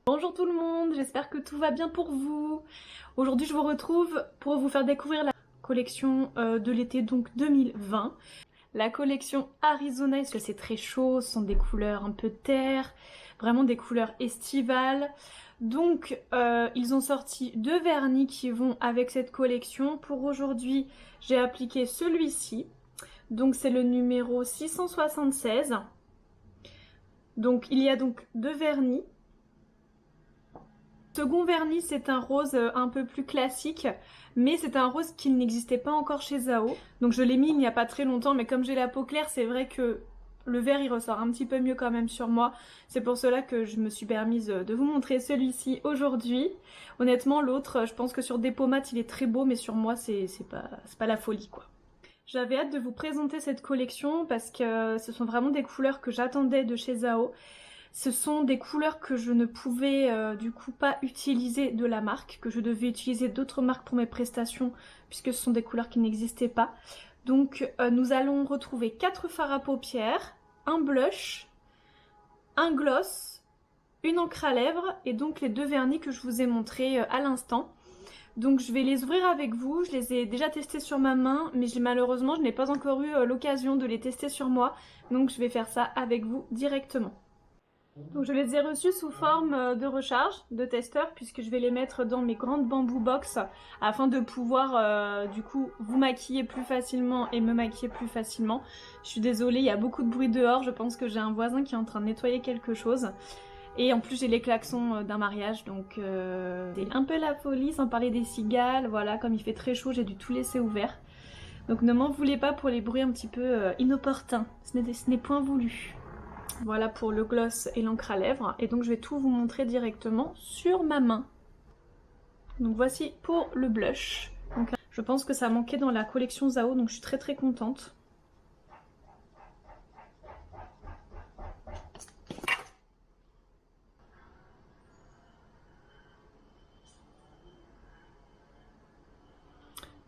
Bonjour tout le monde, j'espère que tout va bien pour vous. Aujourd'hui je vous retrouve pour vous faire découvrir la collection de l'été donc 2020. La collection Arizona, parce que c'est très chaud, ce sont des couleurs un peu terre, vraiment des couleurs estivales. Donc ils ont sorti deux vernis qui vont avec cette collection. Pour aujourd'hui j'ai appliqué celui-ci, donc c'est le numéro 676. Donc il y a donc deux vernis. Second vernis, c'est un rose un peu plus classique, mais c'est un rose qui n'existait pas encore chez Zao. Donc je l'ai mis il n'y a pas très longtemps, mais comme j'ai la peau claire, c'est vrai que le vert il ressort un petit peu mieux quand même sur moi. C'est pour cela que je me suis permise de vous montrer celui-ci aujourd'hui. Honnêtement, l'autre, je pense que sur des peaux mates il est très beau, mais sur moi c'est pas la folie quoi. J'avais hâte de vous présenter cette collection parce que ce sont vraiment des couleurs que j'attendais de chez Zao. Ce sont des couleurs que je ne pouvais du coup pas utiliser de la marque, que je devais utiliser d'autres marques pour mes prestations puisque ce sont des couleurs qui n'existaient pas. Donc nous allons retrouver 4 fards à paupières, un blush, un gloss, une encre à lèvres et donc les deux vernis que je vous ai montrés à l'instant. Donc je vais les ouvrir avec vous, je les ai déjà testés sur ma main, mais malheureusement je n'ai pas encore eu l'occasion de les tester sur moi, donc je vais faire ça avec vous directement. Donc je les ai reçus sous forme de recharge, de testeur, puisque je vais les mettre dans mes grandes bamboo box afin de pouvoir du coup vous maquiller plus facilement et me maquiller plus facilement. Je suis désolée, il y a beaucoup de bruit dehors, je pense que j'ai un voisin qui est en train de nettoyer quelque chose. Et en plus j'ai les klaxons d'un mariage, donc c'est un peu la folie, sans parler des cigales. Voilà, comme il fait très chaud, j'ai dû tout laisser ouvert. Donc ne m'en voulez pas pour les bruits un petit peu inopportuns, ce n'est point voulu. Voilà pour le gloss et l'encre à lèvres. Et donc je vais tout vous montrer directement sur ma main. Donc voici pour le blush. Donc, je pense que ça manquait dans la collection Zao, donc je suis très contente.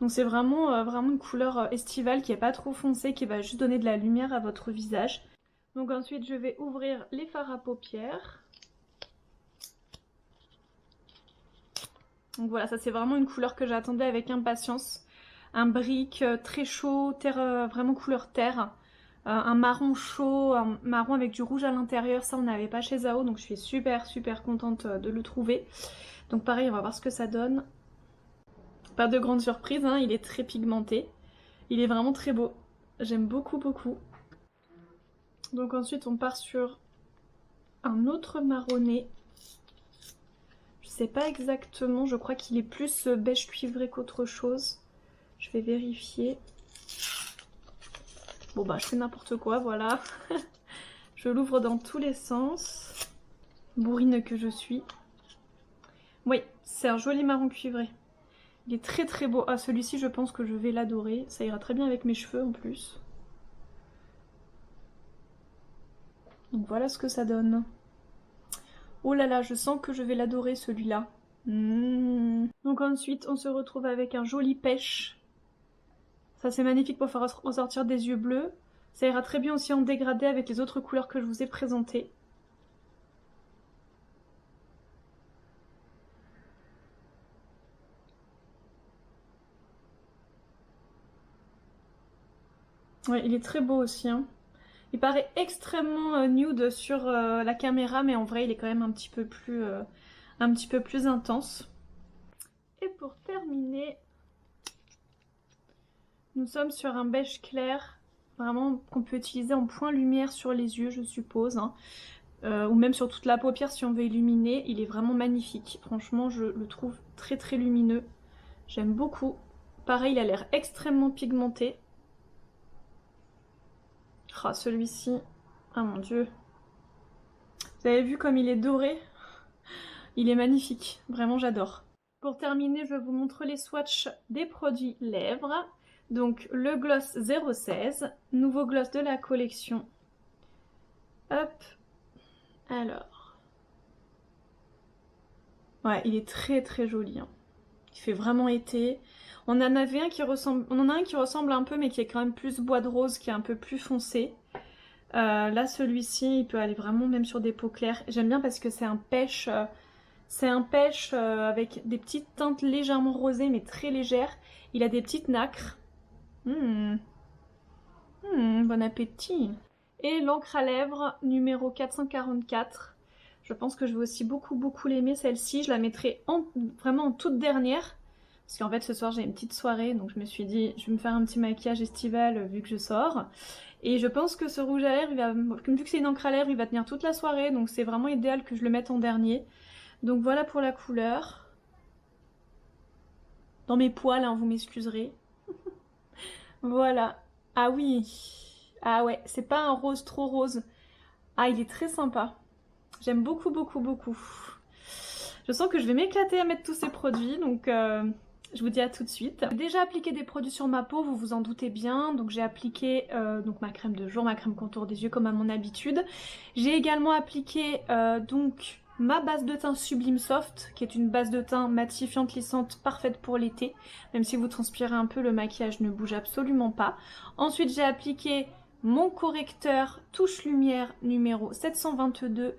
Donc c'est vraiment une couleur estivale qui est pas trop foncée, qui va juste donner de la lumière à votre visage. Donc ensuite je vais ouvrir les fards à paupières. Donc voilà, ça c'est vraiment une couleur que j'attendais avec impatience. Un brick très chaud, terre, vraiment couleur terre. Un marron chaud, un marron avec du rouge à l'intérieur, ça on n'avait pas chez Zao, donc je suis super contente de le trouver. Donc pareil, on va voir ce que ça donne. Pas de grande surprise, hein, il est très pigmenté. Il est vraiment très beau. J'aime beaucoup. Donc ensuite on part sur un autre marronné. Je sais pas exactement, je crois qu'il est plus beige cuivré qu'autre chose. Je vais vérifier. Bon bah je fais n'importe quoi, voilà. Je l'ouvre dans tous les sens. Bourrine que je suis. Oui, c'est un joli marron cuivré. Il est très beau. Ah, celui-ci je pense que je vais l'adorer. Ça ira très bien avec mes cheveux en plus. Donc voilà ce que ça donne. Oh là là, je sens que je vais l'adorer celui-là. Donc ensuite on se retrouve avec un joli pêche. Ça c'est magnifique pour faire ressortir des yeux bleus. Ça ira très bien aussi en dégradé avec les autres couleurs que je vous ai présentées. Ouais, il est très beau aussi, hein. Il paraît extrêmement nude sur la caméra, mais en vrai il est quand même un petit peu plus intense. Et pour terminer, nous sommes sur un beige clair, vraiment qu'on peut utiliser en point lumière sur les yeux je suppose, hein. Ou même sur toute la paupière si on veut illuminer. Il est vraiment magnifique, franchement je le trouve très lumineux, j'aime beaucoup. Pareil, il a l'air extrêmement pigmenté. Ah, celui-ci, ah mon dieu, vous avez vu comme il est doré? Il est magnifique, vraiment j'adore. Pour terminer, je vous montre les swatchs des produits lèvres. Donc le gloss 016, nouveau gloss de la collection. Hop, alors. Ouais, il est très joli, hein. Il fait vraiment été. On en a un qui ressemble un peu, mais qui est quand même plus bois de rose, qui est un peu plus foncé. Là, celui-ci, il peut aller vraiment même sur des peaux claires. J'aime bien parce que c'est un pêche C'est un pêche avec des petites teintes légèrement rosées mais très légères. Il a des petites nacres. Bon appétit. Et l'encre à lèvres numéro 444. Je pense que je vais aussi beaucoup l'aimer celle-ci. Je la mettrai vraiment en toute dernière. Parce qu'en fait ce soir j'ai une petite soirée. Donc je me suis dit je vais me faire un petit maquillage estival vu que je sors. Et je pense que ce rouge à lèvres, vu que c'est une encre à lèvres, il va tenir toute la soirée. Donc c'est vraiment idéal que je le mette en dernier. Donc voilà pour la couleur. Dans mes poils, hein, vous m'excuserez. Voilà. Ah oui. Ah ouais, c'est pas un rose trop rose. Ah, il est très sympa. J'aime beaucoup. Je sens que je vais m'éclater à mettre tous ces produits, donc je vous dis à tout de suite. J'ai déjà appliqué des produits sur ma peau, vous vous en doutez bien. Donc j'ai appliqué donc ma crème de jour, ma crème contour des yeux comme à mon habitude. J'ai également appliqué donc ma base de teint Sublime Soft, qui est une base de teint matifiante, lissante, parfaite pour l'été. Même si vous transpirez un peu, le maquillage ne bouge absolument pas. Ensuite j'ai appliqué mon correcteur Touche Lumière numéro 722.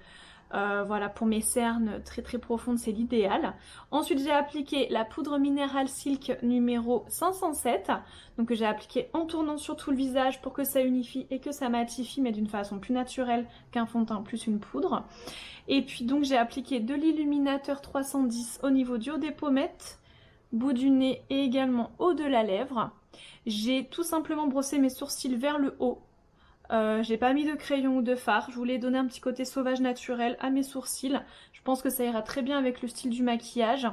Voilà, pour mes cernes très profondes, c'est l'idéal. Ensuite, j'ai appliqué la poudre minérale Silk numéro 507, donc que j'ai appliqué en tournant sur tout le visage pour que ça unifie et que ça matifie, mais d'une façon plus naturelle qu'un fond de teint plus une poudre. Et puis donc j'ai appliqué de l'illuminateur 310 au niveau du haut des pommettes, bout du nez et également haut de la lèvre. J'ai tout simplement brossé mes sourcils vers le haut. J'ai pas mis de crayon ou de fard, je voulais donner un petit côté sauvage naturel à mes sourcils. Je pense que ça ira très bien avec le style du maquillage.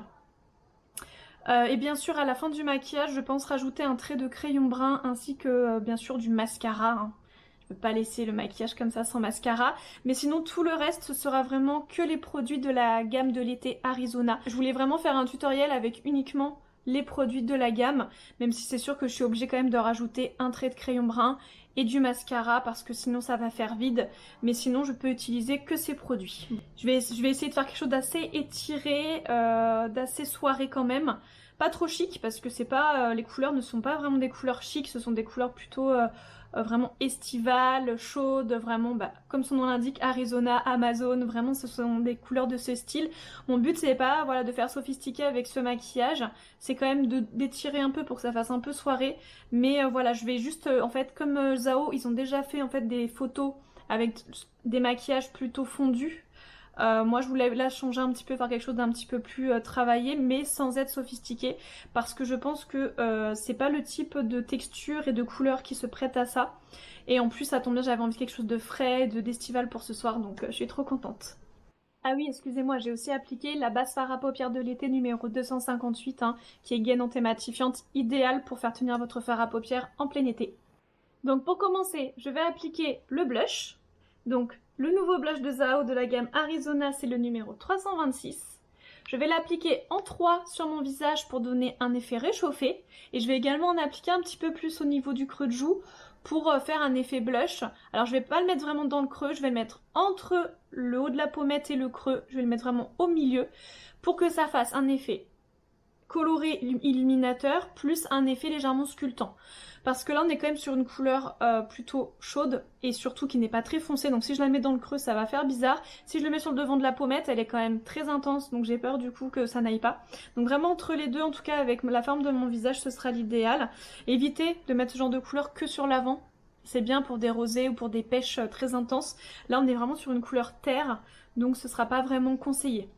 Et bien sûr à la fin du maquillage je pense rajouter un trait de crayon brun ainsi que bien sûr du mascara. Hein. Je peux pas laisser le maquillage comme ça sans mascara. Mais sinon tout le reste ce sera vraiment que les produits de la gamme de l'été Arizona. Je voulais vraiment faire un tutoriel avec uniquement les produits de la gamme, même si c'est sûr que je suis obligée quand même de rajouter un trait de crayon brun et du mascara parce que sinon ça va faire vide, mais sinon je peux utiliser que ces produits. Je vais essayer de faire quelque chose d'assez étiré, d'assez soirée quand même, pas trop chic parce que c'est pas, les couleurs ne sont pas vraiment des couleurs chic, ce sont des couleurs plutôt vraiment estivales, chaudes, vraiment comme son nom l'indique, Arizona, Amazon, vraiment ce sont des couleurs de ce style. Mon but c'est pas voilà, de faire sophistiqué avec ce maquillage, c'est quand même d'étirer un peu pour que ça fasse un peu soirée, mais voilà je vais juste en fait comme Zao ils ont déjà fait en fait des photos avec des maquillages plutôt fondus. Moi je voulais là changer un petit peu, faire quelque chose d'un petit peu plus travaillé mais sans être sophistiqué parce que je pense que c'est pas le type de texture et de couleur qui se prête à ça et en plus ça tombe bien, j'avais envie de quelque chose de frais, d'estival pour ce soir donc je suis trop contente. Ah oui, excusez-moi, j'ai aussi appliqué la base fard à paupières de l'été numéro 258 hein, qui est gainante et matifiante, idéale pour faire tenir votre fard à paupières en plein été. Donc pour commencer, je vais appliquer le blush. Donc le nouveau blush de Zao de la gamme Arizona, c'est le numéro 326. Je vais l'appliquer en 3 sur mon visage pour donner un effet réchauffé. Et je vais également en appliquer un petit peu plus au niveau du creux de joue pour faire un effet blush. Alors je vais pas le mettre vraiment dans le creux, je vais le mettre entre le haut de la pommette et le creux. Je vais le mettre vraiment au milieu pour que ça fasse un effet coloré illuminateur plus un effet légèrement sculptant. Parce que là on est quand même sur une couleur plutôt chaude et surtout qui n'est pas très foncée, donc si je la mets dans le creux ça va faire bizarre. Si je le mets sur le devant de la pommette elle est quand même très intense, donc j'ai peur du coup que ça n'aille pas. Donc vraiment entre les deux, en tout cas avec la forme de mon visage ce sera l'idéal. Évitez de mettre ce genre de couleur que sur l'avant, c'est bien pour des rosés ou pour des pêches très intenses. Là on est vraiment sur une couleur terre, donc ce sera pas vraiment conseillé.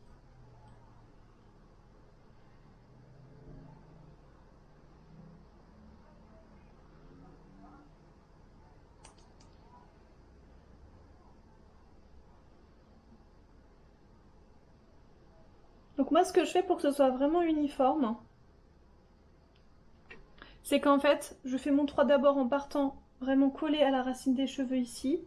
Donc moi ce que je fais pour que ce soit vraiment uniforme, c'est qu'en fait je fais mon 3 d'abord en partant vraiment collé à la racine des cheveux ici.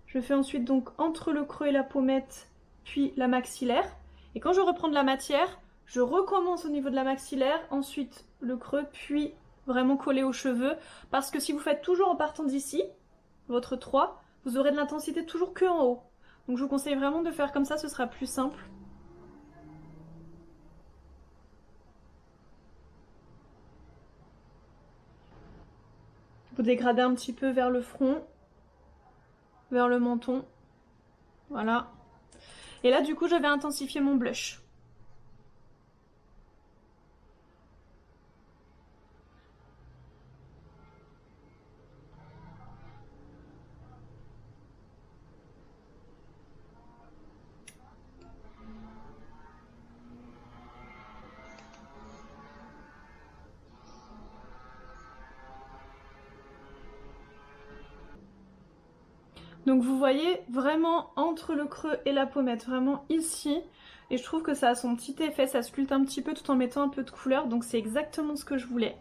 Je fais ensuite donc entre le creux et la pommette, puis la maxillaire. Et quand je reprends de la matière, je recommence au niveau de la maxillaire, ensuite le creux, puis vraiment collé aux cheveux. Parce que si vous faites toujours en partant d'ici, votre 3, vous aurez de l'intensité toujours que en haut. Donc je vous conseille vraiment de faire comme ça, ce sera plus simple. Vous dégradez un petit peu vers le front, vers le menton. Voilà. Et là, du coup, je vais intensifier mon blush. Donc vous voyez vraiment entre le creux et la pommette, vraiment ici. Et je trouve que ça a son petit effet, ça sculpte un petit peu tout en mettant un peu de couleur. Donc c'est exactement ce que je voulais.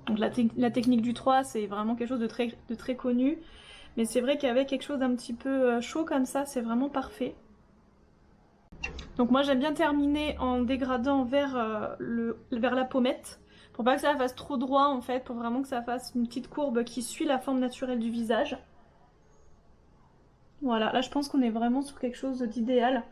Donc la technique du 3, c'est vraiment quelque chose de très connu. Mais c'est vrai qu'avec quelque chose d'un petit peu chaud comme ça, c'est vraiment parfait. Donc moi j'aime bien terminer en dégradant vers la pommette. Pour pas que ça fasse trop droit en fait, pour vraiment que ça fasse une petite courbe qui suit la forme naturelle du visage. Voilà, là je pense qu'on est vraiment sur quelque chose d'idéal.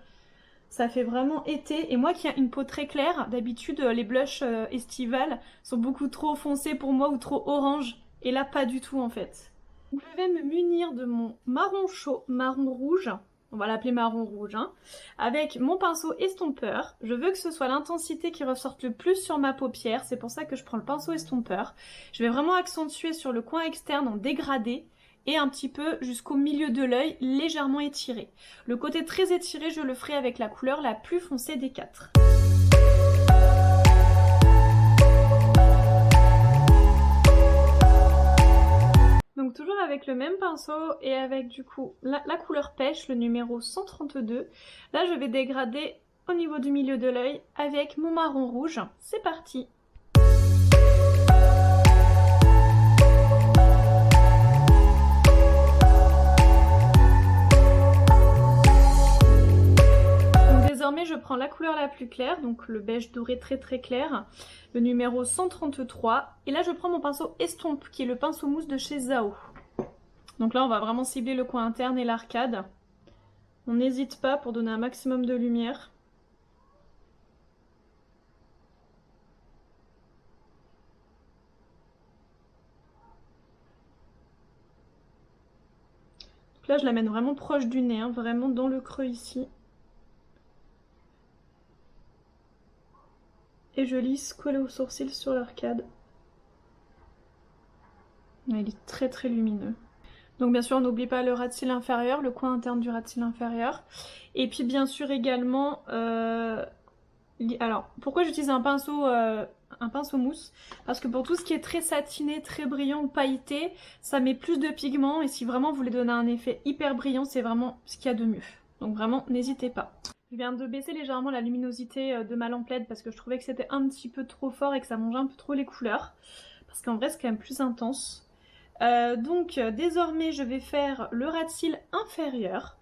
Ça fait vraiment été. Et moi qui ai une peau très claire, d'habitude les blushs estivales sont beaucoup trop foncés pour moi ou trop orange. Et là pas du tout en fait. Donc, je vais me munir de mon marron chaud, marron rouge. On va l'appeler marron rouge, hein, avec mon pinceau estompeur. Je veux que ce soit l'intensité qui ressorte le plus sur ma paupière, c'est pour ça que je prends le pinceau estompeur. Je vais vraiment accentuer sur le coin externe en dégradé et un petit peu jusqu'au milieu de l'œil, légèrement étiré. Le côté très étiré, je le ferai avec la couleur la plus foncée des 4. Donc toujours avec le même pinceau et avec du coup la couleur pêche, le numéro 132. Là je vais dégrader au niveau du milieu de l'œil avec mon marron rouge. C'est parti! Donc désormais je prends la couleur la plus claire, donc le beige doré très clair, le numéro 133. Et là je prends mon pinceau estompe qui est le pinceau mousse de chez Zao. Donc là on va vraiment cibler le coin interne et l'arcade. On n'hésite pas pour donner un maximum de lumière. Donc là je l'amène vraiment proche du nez, hein, vraiment dans le creux ici. Et je lisse collé au sourcil sur l'arcade. Il est très lumineux. Donc bien sûr on n'oublie pas le ras de cils inférieur, le coin interne du ras de cils inférieur. Et puis bien sûr également, alors pourquoi j'utilise un pinceau mousse? Parce que pour tout ce qui est très satiné, très brillant ou pailleté, ça met plus de pigments et si vraiment vous voulez donner un effet hyper brillant, c'est vraiment ce qu'il y a de mieux. Donc vraiment n'hésitez pas. Je viens de baisser légèrement la luminosité de ma lampe LED parce que je trouvais que c'était un petit peu trop fort et que ça mangeait un peu trop les couleurs. Parce qu'en vrai c'est quand même plus intense. Donc désormais je vais faire le ras de cils inférieur.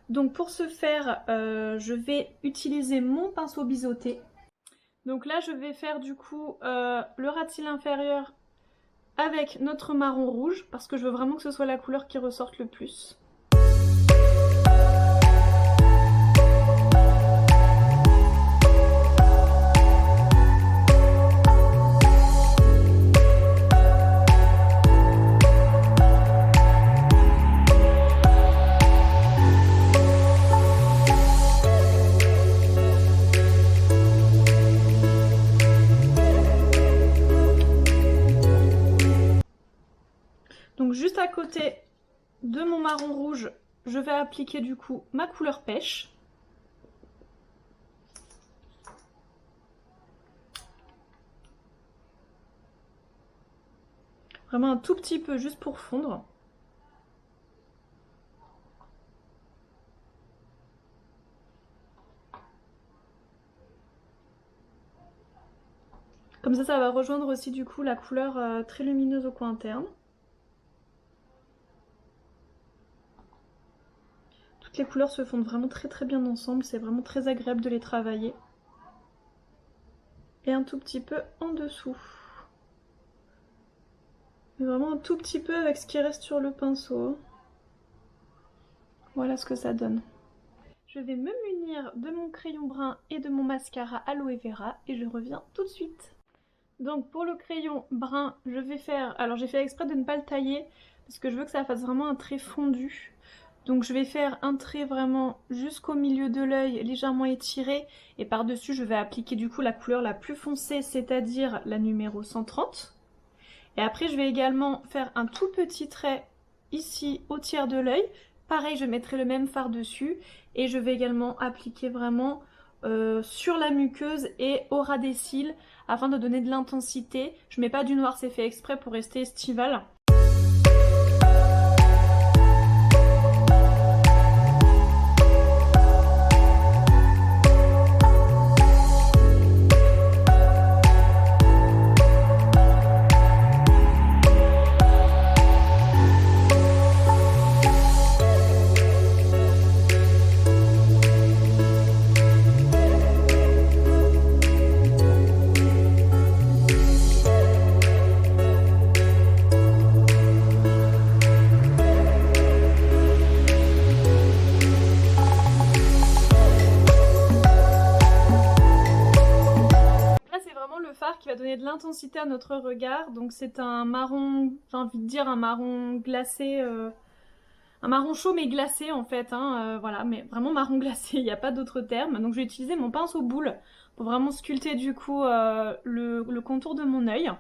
Donc pour ce faire je vais utiliser mon pinceau biseauté. Donc là je vais faire du coup le ras de cils inférieur avec notre marron rouge parce que je veux vraiment que ce soit la couleur qui ressorte le plus. Donc juste à côté de mon marron rouge, je vais appliquer du coup ma couleur pêche. Vraiment un tout petit peu juste pour fondre. Comme ça va rejoindre aussi du coup la couleur très lumineuse au coin interne. Toutes les couleurs se fondent vraiment très bien ensemble, c'est vraiment très agréable de les travailler. Et un tout petit peu en dessous. Mais vraiment un tout petit peu avec ce qui reste sur le pinceau. Voilà ce que ça donne. Je vais me munir de mon crayon brun et de mon mascara Aloe Vera et je reviens tout de suite. Donc pour le crayon brun, je vais faire... Alors j'ai fait exprès de ne pas le tailler parce que je veux que ça fasse vraiment un trait fondu. Donc je vais faire un trait vraiment jusqu'au milieu de l'œil, légèrement étiré. Et par-dessus, je vais appliquer du coup la couleur la plus foncée, c'est-à-dire la numéro 130. Et après, je vais également faire un tout petit trait ici au tiers de l'œil. Pareil, je mettrai le même fard dessus. Et je vais également appliquer vraiment sur la muqueuse et au ras des cils afin de donner de l'intensité. Je mets pas du noir, c'est fait exprès pour rester estival. va donner de l'intensité à notre regard. Donc c'est un marron, j'ai envie de dire un marron glacé, un marron chaud mais glacé en fait, hein, voilà, mais vraiment marron glacé, il n'y a pas d'autre terme. Donc je vais utiliser mon pinceau boule pour vraiment sculpter du coup le contour de mon œil.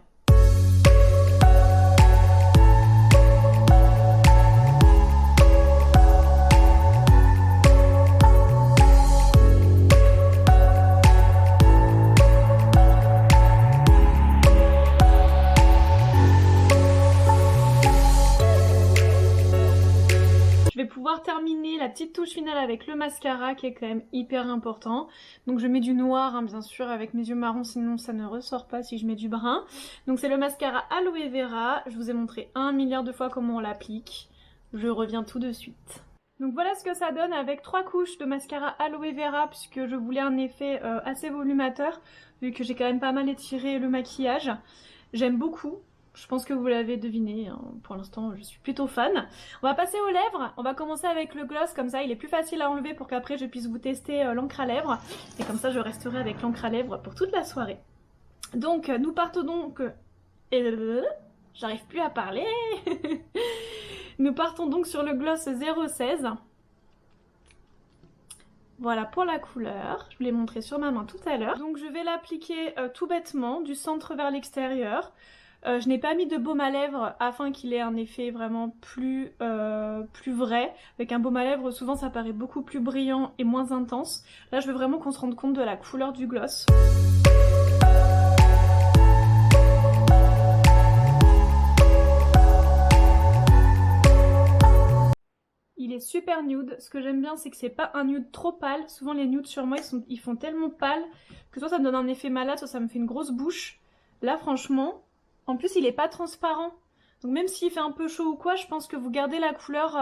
Pouvoir terminer la petite touche finale avec le mascara qui est quand même hyper important. Donc je mets du noir hein, bien sûr avec mes yeux marrons, sinon ça ne ressort pas si je mets du brun. Donc c'est le mascara Aloe Vera, je vous ai montré 1 milliard de fois comment on l'applique. Je reviens tout de suite. Donc voilà ce que ça donne avec 3 couches de mascara Aloe Vera puisque je voulais un effet assez volumateur vu que j'ai quand même pas mal étiré le maquillage. J'aime beaucoup. Je pense que vous l'avez deviné, hein. Pour l'instant je suis plutôt fan. On va passer aux lèvres, on va commencer avec le gloss, comme ça il est plus facile à enlever pour qu'après je puisse vous tester l'encre à lèvres. Et comme ça je resterai avec l'encre à lèvres pour toute la soirée. Donc nous partons donc... J'arrive plus à parler. Nous partons donc sur le gloss 016. Voilà pour la couleur, je vous l'ai montré sur ma main tout à l'heure. Donc je vais l'appliquer tout bêtement, du centre vers l'extérieur. Je n'ai pas mis de baume à lèvres afin qu'il ait un effet vraiment plus vrai. Avec un baume à lèvres, souvent ça paraît beaucoup plus brillant et moins intense. Là, je veux vraiment qu'on se rende compte de la couleur du gloss. Il est super nude. Ce que j'aime bien, c'est que c'est pas un nude trop pâle. Souvent, les nudes sur moi, ils font tellement pâle que soit ça me donne un effet malade, soit ça me fait une grosse bouche. Là, franchement... En plus, il est pas transparent. Donc même s'il fait un peu chaud ou quoi, je pense que vous gardez la couleur...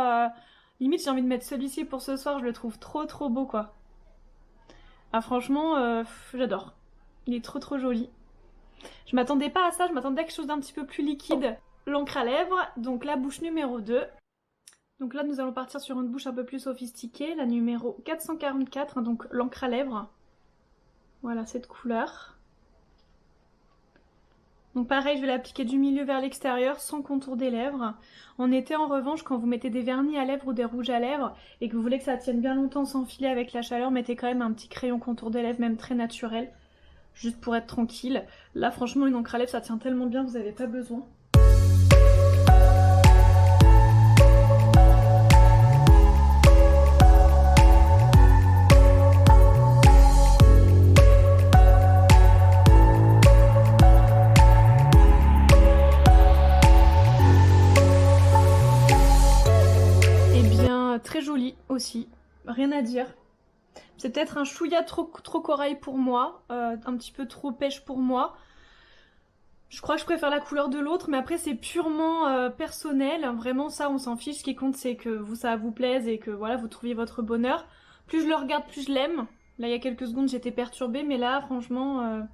Limite, j'ai envie de mettre celui-ci pour ce soir. Je le trouve trop beau, quoi. Ah, franchement, j'adore. Il est trop joli. Je m'attendais pas à ça. Je m'attendais à quelque chose d'un petit peu plus liquide. L'encre à lèvres. Donc la bouche numéro 2. Donc là, nous allons partir sur une bouche un peu plus sophistiquée. La numéro 444. Hein, donc l'encre à lèvres. Voilà, cette couleur. Donc pareil, je vais l'appliquer du milieu vers l'extérieur sans contour des lèvres. En été, en revanche, quand vous mettez des vernis à lèvres ou des rouges à lèvres et que vous voulez que ça tienne bien longtemps sans filer avec la chaleur, mettez quand même un petit crayon contour des lèvres, même très naturel, juste pour être tranquille. Là, franchement, une encre à lèvres, ça tient tellement bien, vous n'avez pas besoin. Très joli aussi, rien à dire. C'est peut-être un chouïa trop corail pour moi, un petit peu trop pêche pour moi. Je crois que je préfère la couleur de l'autre, mais après c'est purement personnel. Vraiment ça on s'en fiche, ce qui compte c'est que ça vous plaise et que voilà vous trouviez votre bonheur. Plus je le regarde, plus je l'aime. Là il y a quelques secondes j'étais perturbée, mais là franchement...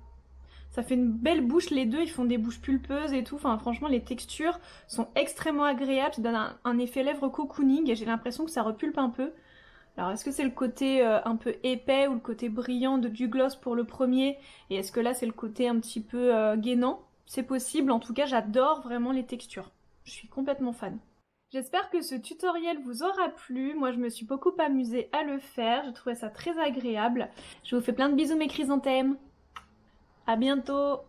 Ça fait une belle bouche, les deux, ils font des bouches pulpeuses et tout. Enfin, franchement, les textures sont extrêmement agréables. Ça donne un effet lèvres cocooning et j'ai l'impression que ça repulpe un peu. Alors, est-ce que c'est le côté un peu épais ou le côté brillant du gloss pour le premier? Et est-ce que là, c'est le côté un petit peu gainant? C'est possible. En tout cas, j'adore vraiment les textures. Je suis complètement fan. J'espère que ce tutoriel vous aura plu. Moi, je me suis beaucoup amusée à le faire. J'ai trouvé ça très agréable. Je vous fais plein de bisous, mes chrysanthèmes. À bientôt!